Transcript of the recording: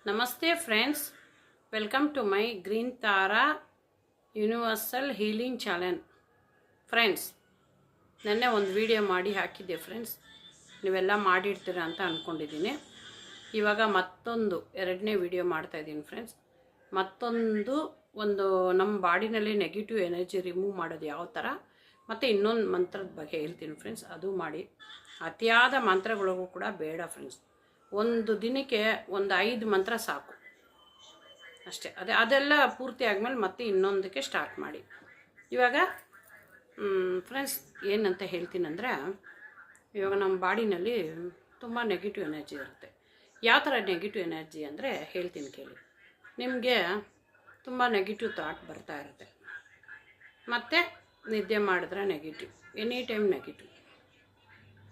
ನಮಸ್ತೆ friends, welcome to my green Tara universal healing channel. Friends, ನೆನ್ನೆ ಒಂದು ವಿಡಿಯೋ ಮಾಡಿ ಹಾಕಿದ್ದೆ ಫ್ರೆಂಡ್ಸ್. ನೀವೆಲ್ಲ ಮಾಡಿರ್ತೀರ ಅಂತ ಅಂದ್ಕೊಂಡಿದ್ದೀನಿ. ಇವಾಗ ಮತ್ತೊಂದು ಎರಡನೇ ವಿಡಿಯೋ ಮಾಡ್ತಾಯಿದ್ದೀನಿ ಫ್ರೆಂಡ್ಸ್. ಒಂದು ನಮ್ಮ ಬಾಡಿನಲ್ಲಿ ನೆಗೆಟಿವ್ ಎನರ್ಜಿ ರಿಮೂವ್ ಮಾಡೋದು ಯಾವ ಥರ, ಮತ್ತು ಇನ್ನೊಂದು ಮಂತ್ರದ ಬಗ್ಗೆ ಹೇಳ್ತೀನಿ ಫ್ರೆಂಡ್ಸ್. ಅದು ಮಾಡಿ. ಅತಿಯಾದ ಮಂತ್ರಗಳಿಗೂ ಕೂಡ ಬೇಡ ಫ್ರೆಂಡ್ಸ್. ಒಂದು ದಿನಕ್ಕೆ 5 ಮಂತ್ರ ಸಾಕು ಅಷ್ಟೇ. ಅದೆಲ್ಲ ಪೂರ್ತಿ ಆದಮೇಲೆ ಮತ್ತೆ ಇನ್ನೊಂದಕ್ಕೆ ಸ್ಟಾರ್ಟ್ ಮಾಡಿ. ಇವಾಗ ಫ್ರೆಂಡ್ಸ್ ಏನಂತ ಹೇಳ್ತೀನಂದರೆ, ಇವಾಗ ನಮ್ಮ ಬಾಡಿನಲ್ಲಿ ತುಂಬ ನೆಗೆಟಿವ್ ಎನರ್ಜಿ ಇರುತ್ತೆ. ಯಾವ ಥರ ನೆಗೆಟಿವ್ ಎನರ್ಜಿ ಅಂದರೆ ಹೇಳ್ತೀನಿ ಕೇಳಿ. ನಿಮಗೆ ತುಂಬ ನೆಗೆಟಿವ್ ಥಾಟ್ ಬರ್ತಾ ಇರುತ್ತೆ, ಮತ್ತು ನಿದ್ದೆ ಮಾಡಿದ್ರೆ ನೆಗೆಟಿವ್, ಎನಿ ಟೈಮ್ ನೆಗೆಟಿವ್.